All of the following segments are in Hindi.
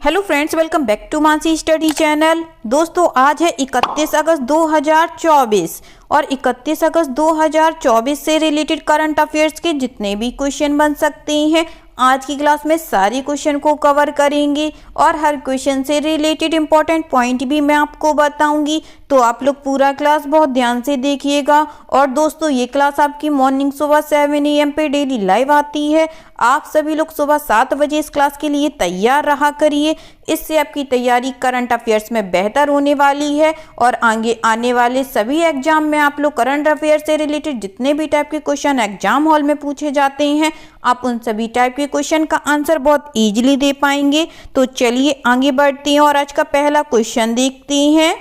Hello friends, welcome back to Mansi study channel. दोस्तों आज है 31 अगस्त 2024 और 31 अगस्त 2024 से रिलेटेड करंट अफेयर्स के जितने भी क्वेश्चन बन सकते हैं आज की क्लास में सारे क्वेश्चन को कवर करेंगे और हर क्वेश्चन से रिलेटेड इंपॉर्टेंट पॉइंट भी मैं आपको बताऊंगी। तो आप लोग पूरा क्लास बहुत ध्यान से देखिएगा। और दोस्तों ये क्लास आपकी मॉर्निंग सुबह 7 AM पे डेली लाइव आती है। आप सभी लोग सुबह 7 बजे इस क्लास के लिए तैयार रहा करिए। इससे आपकी तैयारी करंट अफेयर्स में बेहतर होने वाली है और आगे आने वाले सभी एग्जाम में आप लोग करंट अफेयर्स से रिलेटेड जितने भी टाइप के क्वेश्चन एग्जाम हॉल में पूछे जाते हैं आप उन सभी टाइप के क्वेश्चन का आंसर बहुत इजीली दे पाएंगे। तो चलिए आगे बढ़ते हैं और आज का पहला क्वेश्चन देखते हैं।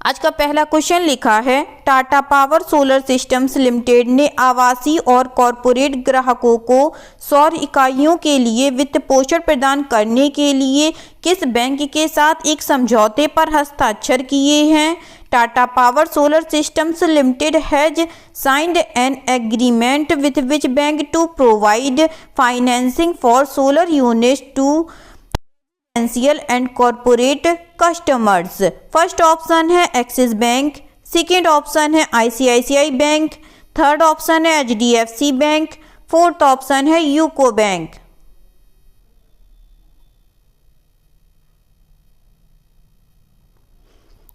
आज का पहला क्वेश्चन लिखा है, Tata power solar systems limited ने आवासीय और कॉरपोरेट ग्राहकों को सौर इकाइयों के लिए वित्त पोषण प्रदान करने के लिए किस बैंक के साथ एक समझौते पर हस्ताक्षर किए हैं? Tata power solar systems limited has signed an agreement with which bank to provide financing for solar units to residential and corporate customers. First option है एक्सिस बैंक, सेकेंड ऑप्शन है ICICI बैंक, थर्ड ऑप्शन है HDFC बैंक, फोर्थ ऑप्शन है यूको बैंक।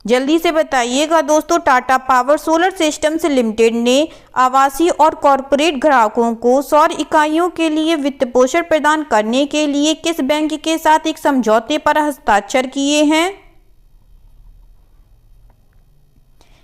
जल्दी से बताइएगा दोस्तों। Tata power solar systems limited ने आवासीय और कॉरपोरेट ग्राहकों को सौर इकाइयों के लिए वित्त पोषण प्रदान करने के लिए किस बैंक के साथ एक समझौते पर हस्ताक्षर किए हैं?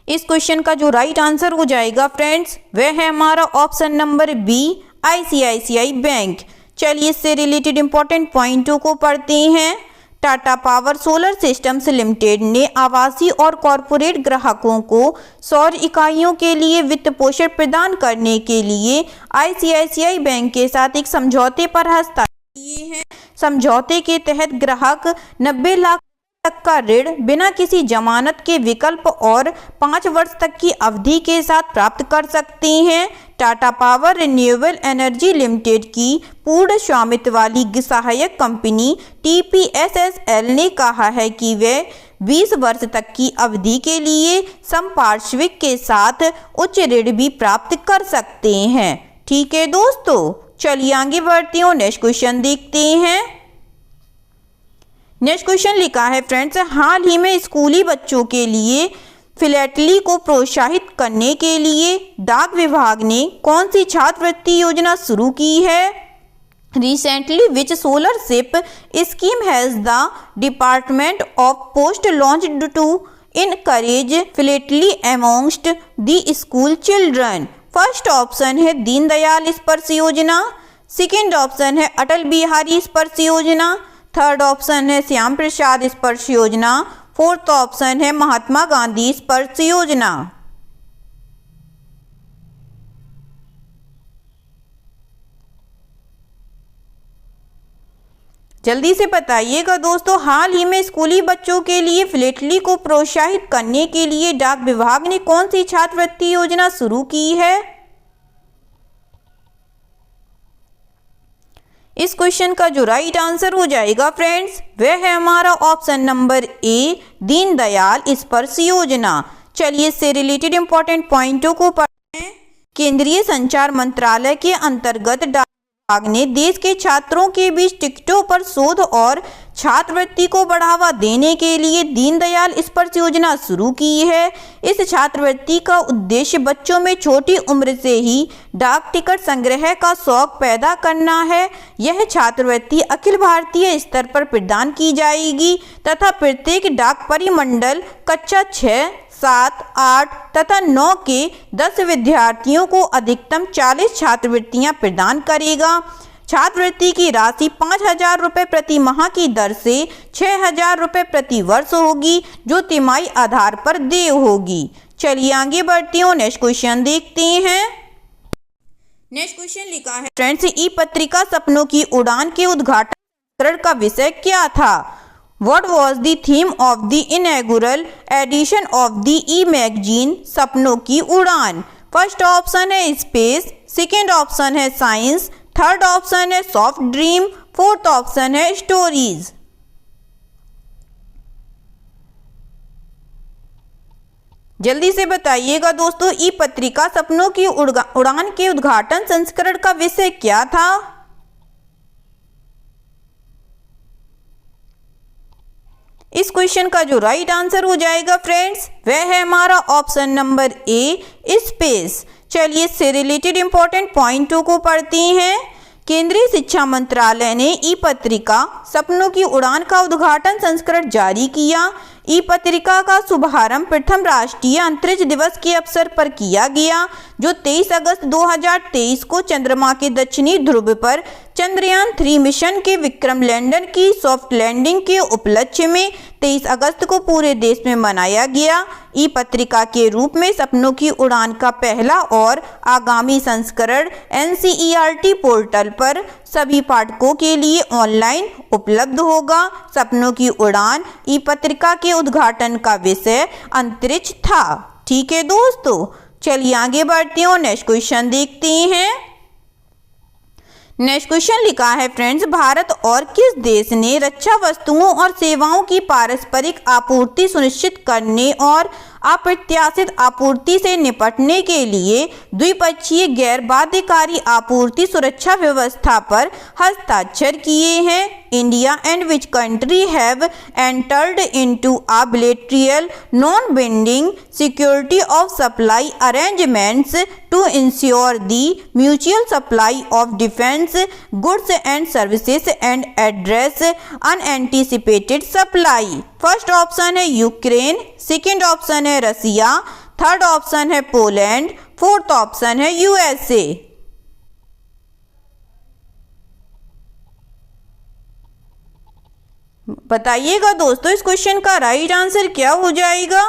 इस क्वेश्चन का जो राइट आंसर हो जाएगा फ्रेंड्स वह है हमारा option number B, ICICI bank. चलिए इससे रिलेटेड इंपॉर्टेंट पॉइंटों को पढ़ते हैं। Tata power solar systems limited ने आवासीय और कॉरपोरेट ग्राहकों को सौर इकाइयों के लिए वित्त पोषण प्रदान करने के लिए ICICI बैंक के साथ एक समझौते पर हस्ताक्षर किए हैं। समझौते के तहत ग्राहक 90 लाख तक का ऋण बिना किसी जमानत के विकल्प और 5 वर्ष तक की अवधि के साथ प्राप्त कर सकते हैं। Tata power renewable energy limited की पूर्ण स्वामित्व वाली सहायक कंपनी TPSSL ने कहा है कि वे 20 वर्ष तक की अवधि के लिए संपार्श्विक के साथ उच्च ऋण भी प्राप्त कर सकते हैं। ठीक है दोस्तों, चलिए आगे बढ़ते हैं और नेक्स्ट क्वेश्चन देखते हैं। नेक्स्ट क्वेश्चन लिखा है फ्रेंड्स, हाल ही में स्कूली बच्चों के लिए फिलैटली को प्रोत्साहित करने के लिए डाक विभाग ने कौन सी छात्रवृत्ति योजना शुरू की है? Recently which scholarship scheme has the department of post launched to encourage philately amongst the school children? First option है दीनदयाल स्पर्श योजना, सेकेंड ऑप्शन है अटल बिहारी स्पर्श योजना, थर्ड ऑप्शन है श्याम प्रसाद स्पर्श योजना, फोर्थ ऑप्शन है महात्मा गांधी स्पर्श योजना। जल्दी से बताइएगा दोस्तों। हाल ही में स्कूली बच्चों के लिए फिलैटली को प्रोत्साहित करने के लिए डाक विभाग ने कौन सी छात्रवृत्ति योजना शुरू की है? इस क्वेश्चन का जो राइट आंसर हो जाएगा फ्रेंड्स वह है हमारा ऑप्शन नंबर ए, दीनदयाल स्पर्श योजना। चलिए इससे रिलेटेड इंपॉर्टेंट पॉइंटों को पढ़ते हैं। केंद्रीय संचार मंत्रालय के अंतर्गत डाक विभाग ने देश के छात्रों के बीच टिकटों पर शोध और छात्रवृत्ति को बढ़ावा देने के लिए दीनदयाल स्पर्श योजना शुरू की है। इस छात्रवृत्ति का उद्देश्य बच्चों में छोटी उम्र से ही डाक टिकट संग्रह का शौक पैदा करना है। यह छात्रवृत्ति अखिल भारतीय स्तर पर प्रदान की जाएगी तथा प्रत्येक डाक परिमंडल कक्षा 6, 7, 8 तथा 9 के 10 विद्यार्थियों को अधिकतम 40 छात्रवृत्तियां प्रदान करेगा। छात्रवृत्ति की राशि 5,000 रुपये प्रति माह की दर से 6,000 रुपये प्रति वर्ष होगी जो तिमाही आधार पर देय होगी। चलिए आगे बढ़ते हैं, नेक्स्ट क्वेश्चन देखते हैं। नेक्स्ट क्वेश्चन लिखा है फ्रेंड्स, ई पत्रिका सपनों की उड़ान के उद्घाटन का विषय क्या था? What was the theme of the inaugural edition of the e-magazine सपनों की उड़ान? फर्स्ट ऑप्शन है स्पेस, सेकेंड ऑप्शन है साइंस, थर्ड ऑप्शन है सॉफ्ट ड्रीम, फोर्थ ऑप्शन है स्टोरीज। जल्दी से बताइएगा दोस्तों, ई पत्रिका सपनों की उड़ान के उद्घाटन संस्करण का विषय क्या था? इस क्वेश्चन का जो राइट आंसर हो जाएगा फ्रेंड्स, वह है हमारा ऑप्शन नंबर ए, स्पेस। चलिए इससे रिलेटेड इंपॉर्टेंट पॉइंटों को पढ़ते हैं। केंद्रीय शिक्षा मंत्रालय ने ई पत्रिका सपनों की उड़ान का उद्घाटन संस्करण जारी किया। ई पत्रिका का शुभारंभ प्रथम राष्ट्रीय अंतरिक्ष दिवस के अवसर पर किया गया, जो 23 अगस्त 2023 को चंद्रमा के दक्षिणी ध्रुव पर चंद्रयान 3 मिशन के विक्रम लैंडर की सॉफ्ट लैंडिंग के उपलक्ष्य में 23 अगस्त को पूरे देश में मनाया गया। ई पत्रिका के रूप में सपनों की उड़ान का पहला और आगामी संस्करण NCERT पोर्टल पर सभी पाठकों के लिए ऑनलाइन उपलब्ध होगा। सपनों की उड़ान ई पत्रिका के उद्घाटन का विषय अंतरिक्ष था। ठीक है दोस्तों, चलिए आगे बढ़ते हैं और नेक्स्ट क्वेश्चन देखते हैं। नेक्स्ट क्वेश्चन लिखा है फ्रेंड्स, भारत और किस देश ने रक्षा वस्तुओं और सेवाओं की पारस्परिक आपूर्ति सुनिश्चित करने और अप्रत्याशित आपूर्ति से निपटने के लिए द्विपक्षीय गैर बाध्यकारी आपूर्ति सुरक्षा व्यवस्था पर हस्ताक्षर किए हैं? India and which country have entered into a bilateral non binding security of supply arrangements to ensure the mutual supply of defence goods and services and address unanticipated supply? First option है यूक्रेन, सेकेंड ऑप्शन है रसिया, थर्ड ऑप्शन है पोलैंड, फोर्थ ऑप्शन है USA। बताइएगा दोस्तों, इस क्वेश्चन का राइट आंसर क्या हो जाएगा?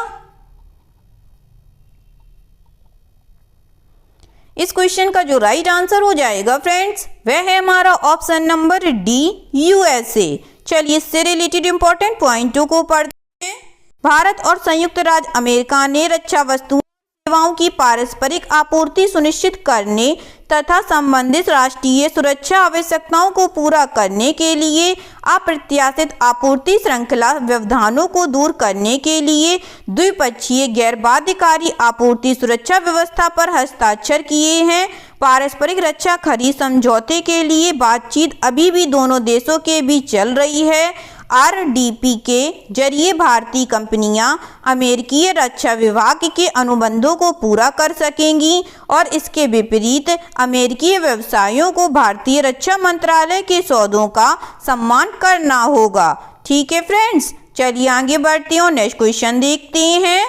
इस क्वेश्चन का जो राइट आंसर हो जाएगा फ्रेंड्स, वह है हमारा ऑप्शन नंबर डी, USA। चलिए इससे रिलेटेड इंपॉर्टेंट पॉइंटों को पढ़ते हैं। भारत और संयुक्त राज्य अमेरिका ने रक्षा वस्तुओं सेवाओं की पारस्परिक आपूर्ति सुनिश्चित करने तथा संबंधित राष्ट्रीय सुरक्षा आवश्यकताओं को पूरा करने के लिए अप्रत्याशित आपूर्ति श्रृंखला व्यवधानों को दूर करने के लिए द्विपक्षीय गैर बाध्यकारी आपूर्ति सुरक्षा व्यवस्था पर हस्ताक्षर किए हैं। पारस्परिक रक्षा खरीद समझौते के लिए बातचीत अभी भी दोनों देशों के बीच चल रही है। RDP के जरिए भारतीय कंपनियां अमेरिकी रक्षा विभाग के अनुबंधों को पूरा कर सकेंगी और इसके विपरीत अमेरिकी व्यवसायियों को भारतीय रक्षा मंत्रालय के सौदों का सम्मान करना होगा। ठीक है फ्रेंड्स, चलिए आगे बढ़ते हैं और नेक्स्ट क्वेश्चन देखते हैं।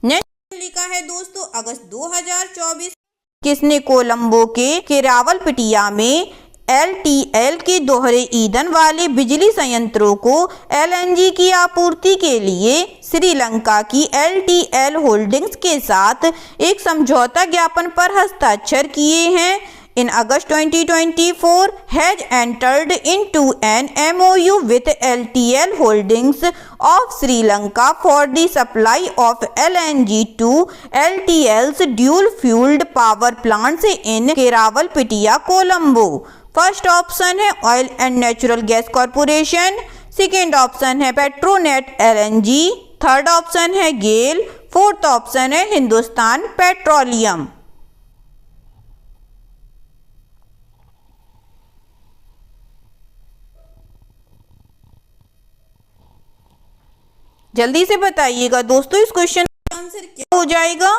नेक्स्ट लिखा है दोस्तों, अगस्त 2024 किसने कोलंबो के केरावलपिटिया में LTL के दोहरे ईंधन वाले बिजली संयंत्रों को LNG की आपूर्ति के लिए श्रीलंका की LTL होल्डिंग्स के साथ एक समझौता ज्ञापन पर हस्ताक्षर किए हैं? In August 2024 has entered into an MOU with LTL Holdings of Sri Lanka for the supply of LNG to LTL's dual-fueled power plants in Kerawalpitiya, Colombo. First option है oil and natural gas corporation, second option है पेट्रोनेट LNG, थर्ड ऑप्शन है गेल, फोर्थ ऑप्शन है हिंदुस्तान पेट्रोलियम। जल्दी से बताइएगा दोस्तों, इस क्वेश्चन का आंसर क्या हो जाएगा?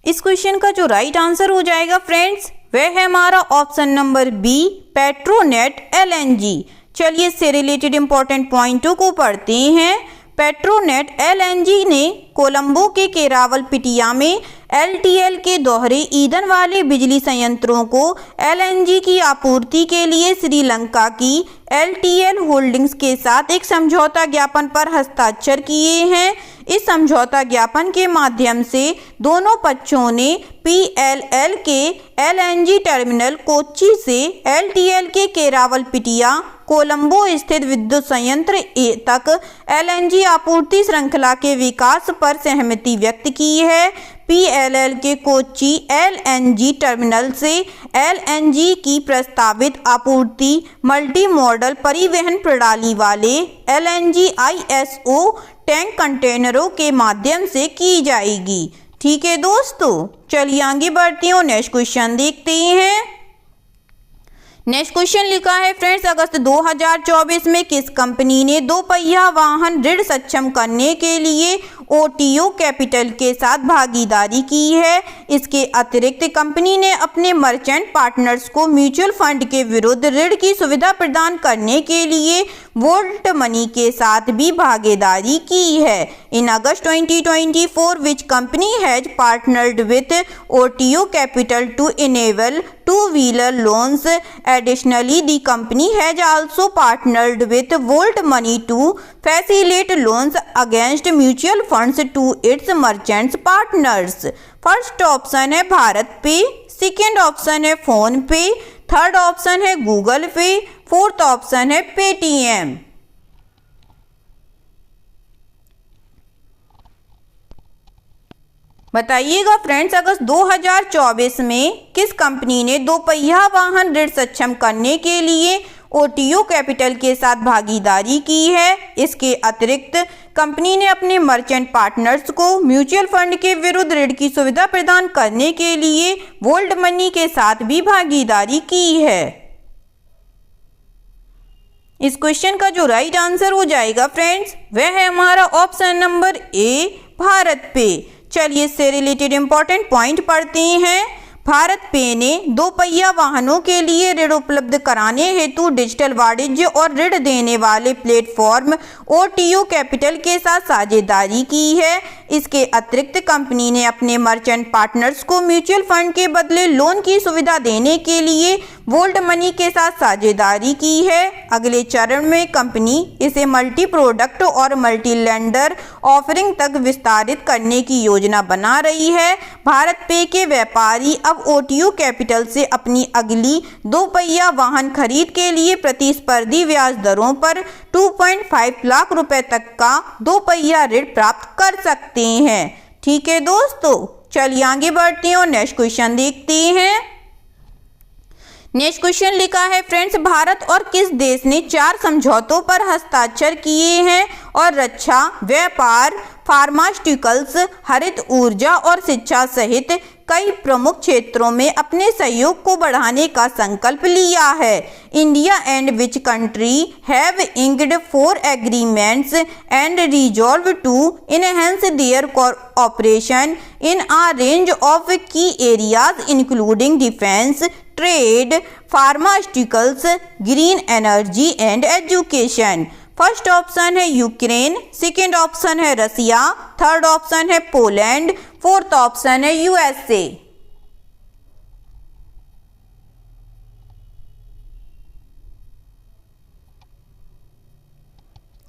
इस क्वेश्चन का जो राइट आंसर हो जाएगा फ्रेंड्स, वह है हमारा option number B, Petronet LNG। चलिए इससे रिलेटेड इंपॉर्टेंट पॉइंटों को पढ़ते हैं। पेट्रोनेट LNG ने कोलंबो के केरावलपिटिया में LTL के दोहरे ईंधन वाले बिजली संयंत्रों को LNG की आपूर्ति के लिए श्रीलंका की LTL होल्डिंग्स के साथ एक समझौता ज्ञापन पर हस्ताक्षर किए हैं। इस समझौता ज्ञापन के माध्यम से दोनों पक्षों ने PLL के LNG टर्मिनल कोच्चि से LTL के केरावलपिटिया कोलंबो स्थित विद्युत संयंत्र तक LNG आपूर्ति श्रृंखला के विकास पर सहमति व्यक्त की है। PLL के कोच्चि LNG टर्मिनल से LNG की प्रस्तावित आपूर्ति मल्टी मॉडल परिवहन प्रणाली वाले LNG ISO टैंक कंटेनरों के माध्यम से की जाएगी। ठीक है दोस्तों, चलिए आगे बढ़ते हैं और नेक्स्ट क्वेश्चन देखते हैं। नेक्स्ट क्वेश्चन लिखा है फ्रेंड्स, अगस्त 2024 में किस कंपनी ने दो पहिया वाहन ऋण सक्षम करने के लिए OTO कैपिटल के साथ भागीदारी की है? इसके अतिरिक्त कंपनी ने अपने मर्चेंट पार्टनर्स को म्यूचुअल फंड के विरुद्ध ऋण की सुविधा प्रदान करने के लिए वोल्ट मनी के साथ भी भागीदारी की है। In August 2024 which company has partnered with OTO capital to enable two-wheeler loans. Additionally, the company has also partnered with Volt Money to facilitate loans against mutual funds to its merchants partners. First option है भारत पे, सेकेंड ऑप्शन है फोन पे, थर्ड ऑप्शन है गूगल पे, फोर्थ ऑप्शन है पेटीएम। बताइएगा फ्रेंड्स, अगस्त 2024 में किस कंपनी ने दो पहिया वाहन ऋण सक्षम करने के लिए OTO कैपिटल के साथ भागीदारी की है? इसके अतिरिक्त कंपनी ने अपने मर्चेंट पार्टनर्स को म्यूचुअल फंड के विरुद्ध ऋण की सुविधा प्रदान करने के लिए वोल्ट मनी के साथ भी भागीदारी की है। इस क्वेश्चन का जो राइट आंसर हो जाएगा फ्रेंड्स, वह है हमारा ऑप्शन नंबर ए, भारत पे। चलिए इससे रिलेटेड इंपॉर्टेंट पॉइंट पढ़ते हैं। भारत पे ने दो पहिया वाहनों के लिए ऋण उपलब्ध कराने हेतु डिजिटल वाणिज्य और ऋण देने वाले प्लेटफॉर्म OTO कैपिटल के साथ साझेदारी की है। इसके अतिरिक्त कंपनी ने अपने मर्चेंट पार्टनर्स को म्यूचुअल फंड के बदले लोन की सुविधा देने के लिए वोल्ट मनी के साथ साझेदारी की है। अगले चरण में कंपनी इसे मल्टी प्रोडक्ट और मल्टी लेंडर ऑफरिंग तक विस्तारित करने की योजना बना रही है। भारत पे के व्यापारी अब OTO कैपिटल से अपनी अगली दो पहिया वाहन खरीद के लिए प्रतिस्पर्धी ब्याज दरों पर 2.5 लाख रुपए तक का दो पहिया ऋण प्राप्त कर सकते हैं। ठीक है दोस्तों, चलिए आगे बढ़ते हैं और नेक्स्ट क्वेश्चन देखते हैं। नेक्स्ट क्वेश्चन लिखा है फ्रेंड्स, भारत और किस देश ने 4 समझौतों पर हस्ताक्षर किए हैं और रक्षा, व्यापार, फार्मास्यूटिकल्स, हरित ऊर्जा और शिक्षा सहित कई प्रमुख क्षेत्रों में अपने सहयोग को बढ़ाने का संकल्प लिया है? India and which country have inked 4 agreements and resolve to enhance their cooperation in a range of key areas including defence, trade, pharmaceuticals, green energy and education? First option है यूक्रेन, सेकेंड ऑप्शन है रसिया, थर्ड ऑप्शन है पोलैंड, फोर्थ ऑप्शन है USA।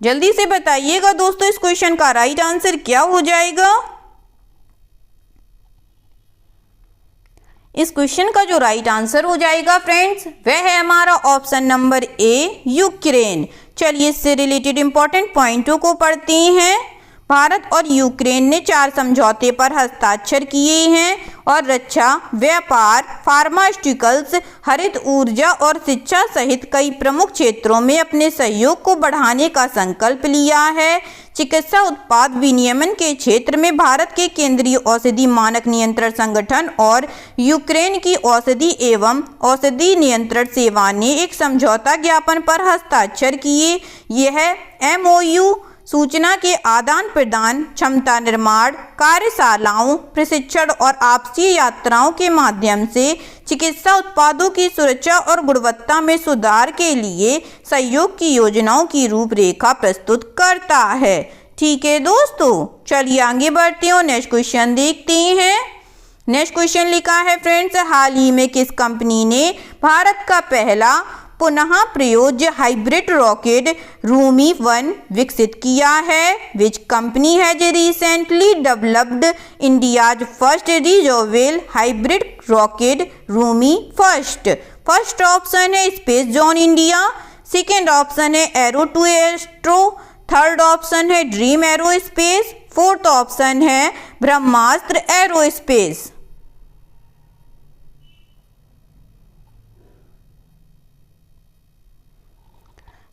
जल्दी से बताइएगा दोस्तों, इस क्वेश्चन का राइट आंसर क्या हो जाएगा? इस क्वेश्चन का जो राइट आंसर हो जाएगा फ्रेंड्स, वह है हमारा ऑप्शन नंबर ए, यूक्रेन। चलिए इससे रिलेटेड इंपॉर्टेंट पॉइंटों को पढ़ते हैं। भारत और यूक्रेन ने 4 समझौते पर हस्ताक्षर किए हैं और रक्षा, व्यापार, फार्मास्यूटिकल्स, हरित ऊर्जा और शिक्षा सहित कई प्रमुख क्षेत्रों में अपने सहयोग को बढ़ाने का संकल्प लिया है। चिकित्सा उत्पाद विनियमन के क्षेत्र में भारत के केंद्रीय औषधि मानक नियंत्रण संगठन और यूक्रेन की औषधि एवं औषधि नियंत्रण सेवा ने एक समझौता ज्ञापन पर हस्ताक्षर किए। यह MOU सूचना के आदान प्रदान, क्षमता निर्माण, कार्यशालाओं, प्रशिक्षण और आपसी यात्राओं के माध्यम से चिकित्सा उत्पादों की सुरक्षा और गुणवत्ता में सुधार के लिए सहयोग की योजनाओं की रूपरेखा प्रस्तुत करता है। ठीक है दोस्तों, चलिए आगे बढ़ते हैं और नेक्स्ट क्वेश्चन देखते हैं। नेक्स्ट क्वेश्चन लिखा है फ्रेंड्स, हाल ही में किस कंपनी ने भारत का पहला पुनः प्रयोज्य हाइब्रिड रॉकेट रूमी 1 विकसित किया है? Which company has recently developed India's first reusable hybrid rocket Rhumi first? First option है space zone India, second option है aero two astro, third option है dream aerospace, fourth option है ब्रह्मास्त्र एरोस्पेस।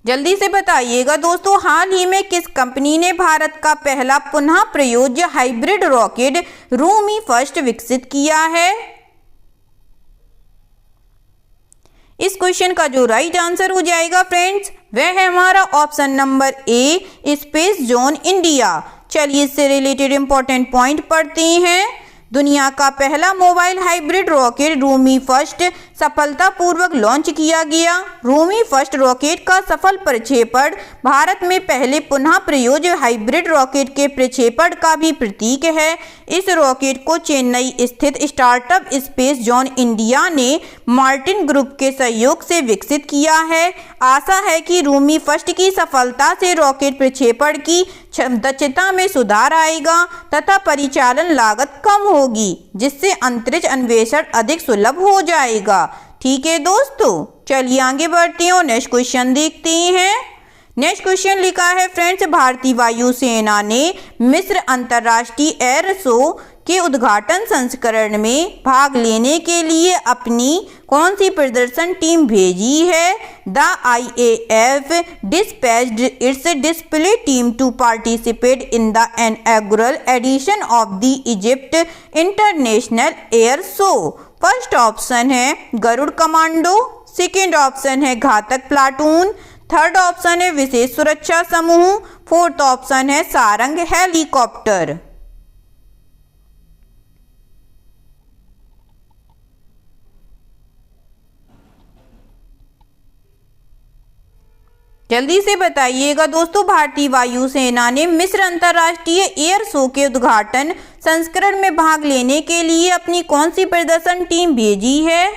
जल्दी से बताइएगा दोस्तों, हाल ही में किस कंपनी ने भारत का पहला पुनः प्रयोज्य हाइब्रिड रॉकेट रूमी फर्स्ट विकसित किया है? इस क्वेश्चन का जो राइट आंसर हो जाएगा फ्रेंड्स, वह है हमारा option number A, space zone India. चलिए इससे रिलेटेड इंपॉर्टेंट पॉइंट पढ़ते हैं। दुनिया का पहला mobile hybrid rocket Rhumi first सफलतापूर्वक लॉन्च किया गया। रूमी फर्स्ट रॉकेट का सफल प्रक्षेपण भारत में पहले पुनः प्रयोज्य हाइब्रिड रॉकेट के प्रक्षेपण का भी प्रतीक है। इस रॉकेट को चेन्नई स्थित स्टार्टअप स्पेस जोन इंडिया ने मार्टिन ग्रुप के सहयोग से विकसित किया है। आशा है कि रूमी फर्स्ट की सफलता से रॉकेट प्रक्षेपण की दक्षता में सुधार आएगा तथा परिचालन लागत कम होगी, जिससे अंतरिक्ष अन्वेषण अधिक सुलभ हो जाएगा। ठीक है दोस्तों, चलिए आगे बढ़ते हैं और नेक्स्ट क्वेश्चन देखते हैं। नेक्स्ट क्वेश्चन लिखा है फ्रेंड्स, भारतीय वायुसेना ने मिस्र अंतर्राष्ट्रीय एयर शो के उद्घाटन संस्करण में भाग लेने के लिए अपनी कौन सी प्रदर्शन टीम भेजी है? The IAF dispatched its display team to participate in the inaugural edition of the Egypt International Air Show। First option है गरुड़ कमांडो, सेकेंड ऑप्शन है घातक प्लाटून, थर्ड ऑप्शन है विशेष सुरक्षा समूह, फोर्थ ऑप्शन है सारंग हेलीकॉप्टर। जल्दी से बताइएगा दोस्तों, भारतीय वायुसेना ने मिस्र अंतर्राष्ट्रीय एयर शो के उद्घाटन संस्करण में भाग लेने के लिए अपनी कौन सी प्रदर्शन टीम भेजी है?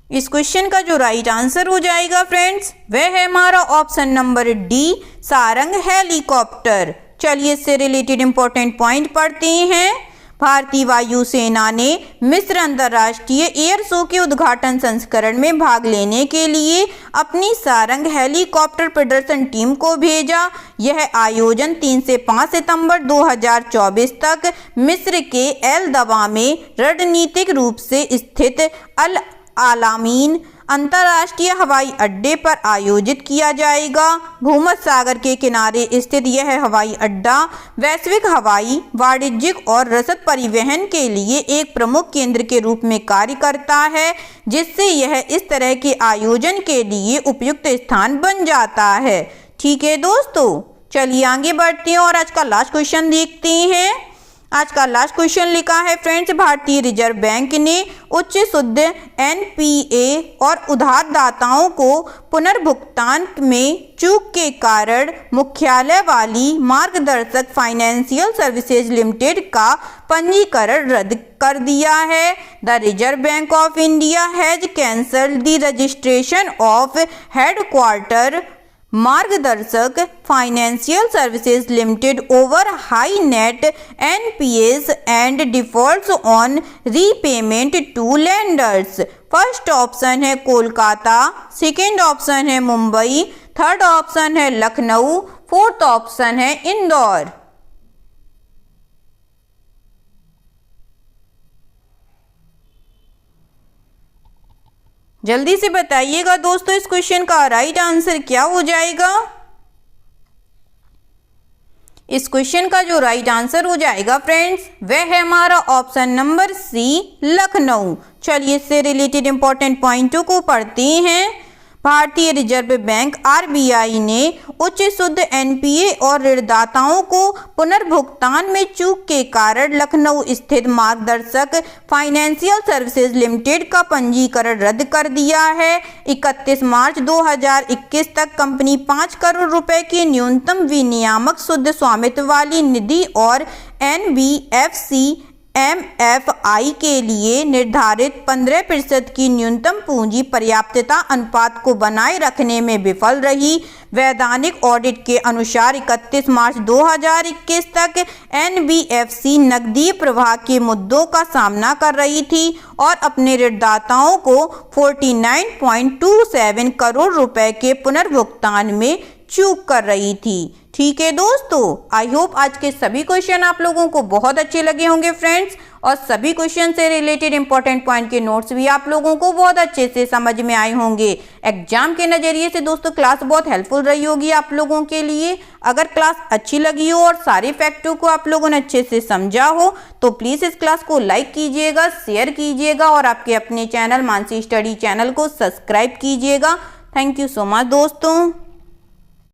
इस क्वेश्चन का जो राइट आंसर हो जाएगा फ्रेंड्स, वह है हमारा option number D, Sarang helicopter. चलिए इससे रिलेटेड इंपॉर्टेंट पॉइंट पढ़ते हैं। भारतीय वायुसेना ने मिस्र अंतर्राष्ट्रीय एयर शो के उद्घाटन संस्करण में भाग लेने के लिए अपनी सारंग हेलीकॉप्टर प्रदर्शन टीम को भेजा। यह आयोजन 3 से 5 सितंबर 2024 तक मिस्र के एल दवा में रणनीतिक रूप से स्थित अल आलामीन अंतर्राष्ट्रीय हवाई अड्डे पर आयोजित किया जाएगा। भूमध्य सागर के किनारे स्थित यह हवाई अड्डा वैश्विक हवाई, वाणिज्यिक और रसद परिवहन के लिए एक प्रमुख केंद्र के रूप में कार्य करता है, जिससे यह इस तरह के आयोजन के लिए उपयुक्त स्थान बन जाता है। ठीक है दोस्तों, चलिए आगे बढ़ते हैं और आज का लास्ट क्वेश्चन देखते हैं। आज का लास्ट क्वेश्चन लिखा है फ्रेंड्स, भारतीय रिजर्व बैंक ने उच्च शुद्ध NPA और उधारदाताओं को पुनर्भुगतान में चूक के कारण मुख्यालय वाली मार्गदर्शक फाइनेंशियल सर्विसेज लिमिटेड का पंजीकरण रद्द कर दिया है। The Reserve Bank of India has cancelled the registration of headquarter Margdarshak financial services limited over high net NPAs and defaults on repayment to lenders. First option है कोलकाता, सेकेंड ऑप्शन है मुंबई, थर्ड ऑप्शन है लखनऊ, फोर्थ ऑप्शन है इंदौर। जल्दी से बताइएगा दोस्तों, इस क्वेश्चन का राइट आंसर क्या हो जाएगा? इस क्वेश्चन का जो राइट आंसर हो जाएगा फ्रेंड्स, वह है हमारा ऑप्शन नंबर सी, लखनऊ। चलिए इससे रिलेटेड इंपॉर्टेंट पॉइंटों को पढ़ते हैं। भारतीय रिजर्व बैंक RBI ने उच्च शुद्ध NPA और ऋणदाताओं को पुनर्भुगतान में चूक के कारण लखनऊ स्थित मार्गदर्शक फाइनेंशियल सर्विसेज लिमिटेड का पंजीकरण रद्द कर दिया है। 31 मार्च 2021 तक कंपनी 5 करोड़ रुपए की न्यूनतम विनियामक शुद्ध स्वामित्व वाली निधि और NBFC MFI के लिए निर्धारित 15% की न्यूनतम पूंजी पर्याप्तता अनुपात को बनाए रखने में विफल रही। वैधानिक ऑडिट के अनुसार 31 मार्च 2021 तक NBFC नकदी प्रवाह के मुद्दों का सामना कर रही थी और अपने ऋणदाताओं को 49.27 करोड़ रुपए के पुनर्भुगतान में चूक कर रही थी। ठीक है दोस्तों, आई होप आज के सभी क्वेश्चन आप लोगों को बहुत अच्छे लगे होंगे फ्रेंड्स, और सभी क्वेश्चन से रिलेटेड इंपॉर्टेंट पॉइंट के नोट्स भी आप लोगों को बहुत अच्छे से समझ में आए होंगे। एग्जाम के नज़रिए से दोस्तों क्लास बहुत हेल्पफुल रही होगी आप लोगों के लिए। अगर क्लास अच्छी लगी हो और सारे फैक्टों को आप लोगों ने अच्छे से समझा हो तो प्लीज़ इस क्लास को लाइक कीजिएगा, शेयर कीजिएगा और आपके अपने चैनल मानसी स्टडी चैनल को सब्सक्राइब कीजिएगा। थैंक यू सो मच दोस्तों।